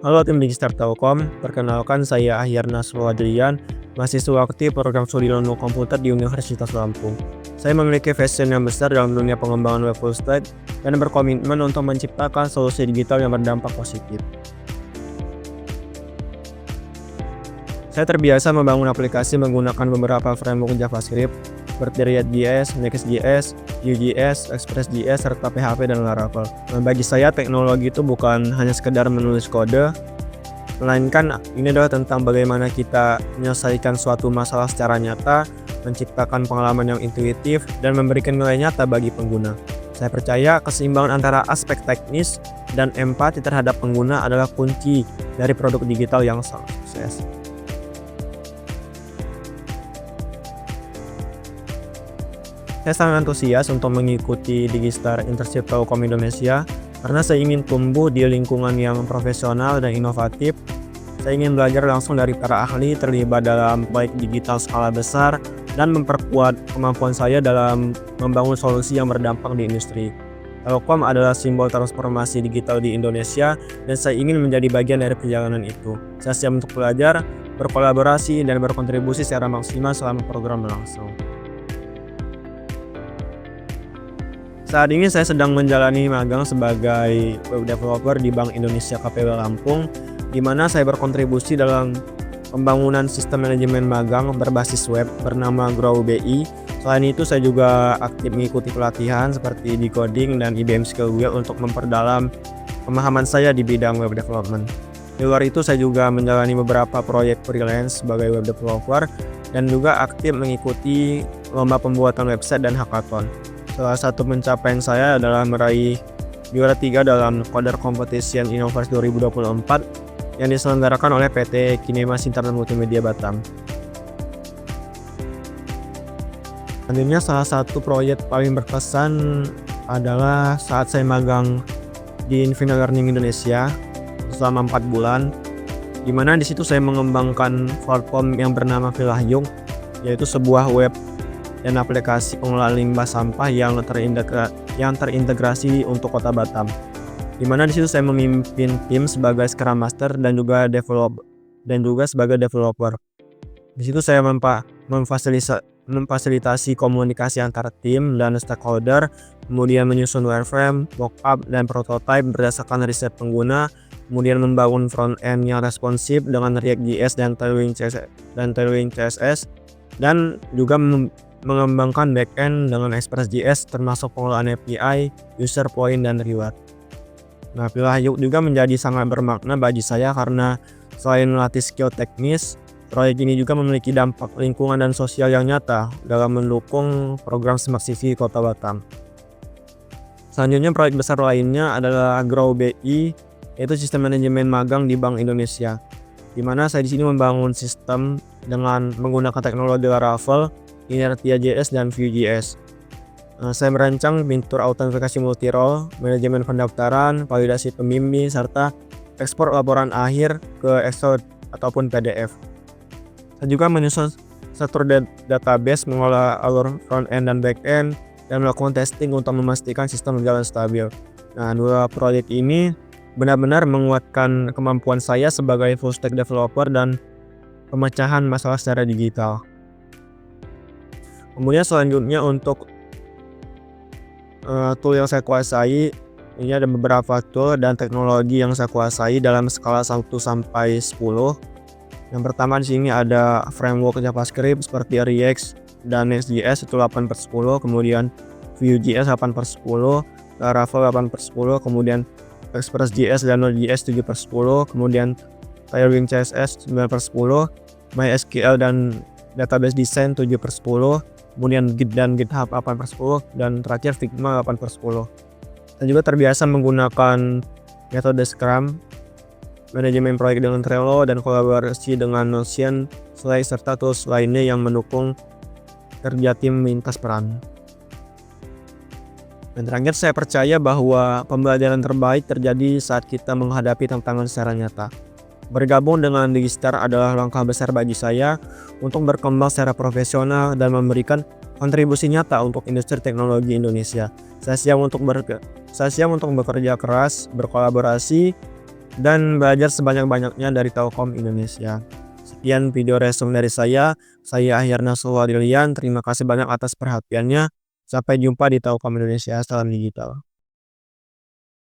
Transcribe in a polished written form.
Halo tim Digistar Telkom, perkenalkan saya Ahyarna Suwadrian, mahasiswa aktif program studi ilmu komputer di Universitas Lampung. Saya memiliki passion yang besar dalam dunia pengembangan web full stack dan berkomitmen untuk menciptakan solusi digital yang berdampak positif. Saya terbiasa membangun aplikasi menggunakan beberapa framework JavaScript seperti React.js, Next.js, Vue.js, Express.js, serta PHP dan Laravel. Bagi saya, teknologi itu bukan hanya sekedar menulis kode, melainkan ini adalah tentang bagaimana kita menyelesaikan suatu masalah secara nyata, menciptakan pengalaman yang intuitif, dan memberikan nilai nyata bagi pengguna. Saya percaya keseimbangan antara aspek teknis dan empati terhadap pengguna adalah kunci dari produk digital yang sukses. Saya sangat antusias untuk mengikuti Digistar Internship Telkom Indonesia karena saya ingin tumbuh di lingkungan yang profesional dan inovatif. Saya ingin belajar langsung dari para ahli, terlibat dalam proyek digital skala besar, dan memperkuat kemampuan saya dalam membangun solusi yang berdampak di industri. Telkom adalah simbol transformasi digital di Indonesia dan saya ingin menjadi bagian dari perjalanan itu. Saya siap untuk belajar, berkolaborasi, dan berkontribusi secara maksimal selama program berlangsung. Saat ini saya sedang menjalani magang sebagai web developer di Bank Indonesia KPW Lampung, di mana saya berkontribusi dalam pembangunan sistem manajemen magang berbasis web bernama Grow BI. Selain itu, saya juga aktif mengikuti pelatihan seperti Decoding dan IBM Skill Wheel untuk memperdalam pemahaman saya di bidang web development. Di luar itu, saya juga menjalani beberapa proyek freelance sebagai web developer dan juga aktif mengikuti lomba pembuatan website dan hackathon. Salah satu pencapaian saya adalah meraih juara 3 dalam Coder Competition Innovasi 2024 yang diselenggarakan oleh PT Kinemas Internet Multimedia Batam. Selanjutnya, salah satu proyek paling berkesan adalah saat saya magang di Infinite Learning Indonesia selama 4 bulan, di mana di situ saya mengembangkan platform yang bernama Vilayung, yaitu sebuah web dan aplikasi pengelolaan limbah sampah yang terintegrasi untuk Kota Batam. Di mana di situ saya memimpin tim sebagai Scrum Master dan juga sebagai developer. Di situ saya memfasilitasi komunikasi antar tim dan stakeholder, kemudian menyusun wireframe, mockup, dan prototype berdasarkan riset pengguna, kemudian membangun front end yang responsif dengan React.js dan Tailwind CSS, dan juga mengembangkan backend dengan Express.js termasuk pengelolaan API, user point, dan reward. Nah, Vilayung juga menjadi sangat bermakna bagi saya karena selain melatih skill teknis, proyek ini juga memiliki dampak lingkungan dan sosial yang nyata dalam mendukung program Smart City Kota Batam. Selanjutnya, proyek besar lainnya adalah Grow BI, yaitu sistem manajemen magang di Bank Indonesia, di mana saya di sini membangun sistem dengan menggunakan teknologi Laravel, Inertia.js, dan Vue.js. Saya merancang fitur autentikasi multi-role, manajemen pendaftaran, validasi pembimbing, serta ekspor laporan akhir ke Excel ataupun PDF. Saya juga menyusun struktur database, mengolah alur front-end dan back-end, dan melakukan testing untuk memastikan sistem berjalan stabil. Nah, dua proyek ini benar-benar menguatkan kemampuan saya sebagai full stack developer dan pemecahan masalah secara digital. Kemudian selanjutnya untuk tool yang saya kuasai, ini ada beberapa tool dan teknologi yang saya kuasai dalam skala 1 sampai 10. Yang pertama di sini ada framework JavaScript seperti React dan Next.js itu 8/10, kemudian Vue.js 8/10, Laravel 8/10, kemudian Express.js dan Node.js 7/10, kemudian Tailwind CSS 9/10, MySQL dan Database Design 7/10, kemudian Git dan GitHub 8/10, dan terakhir Figma 8/10. Saya juga terbiasa menggunakan metode Scrum, manajemen proyek dengan Trello, dan kolaborasi dengan Notion, Slack, serta tools lainnya yang mendukung kerja tim lintas peran. Dan terakhir, saya percaya bahwa pembelajaran terbaik terjadi saat kita menghadapi tantangan secara nyata. Bergabung dengan Digistar adalah langkah besar bagi saya untuk berkembang secara profesional dan memberikan kontribusi nyata untuk industri teknologi Indonesia. Saya siap untuk bekerja keras, berkolaborasi, dan belajar sebanyak-banyaknya dari Telkom Indonesia. Sekian video resume dari saya. Saya Ahyarna Suwadilian. Terima kasih banyak atas perhatiannya. Sampai jumpa di Telkom Indonesia. Salam digital.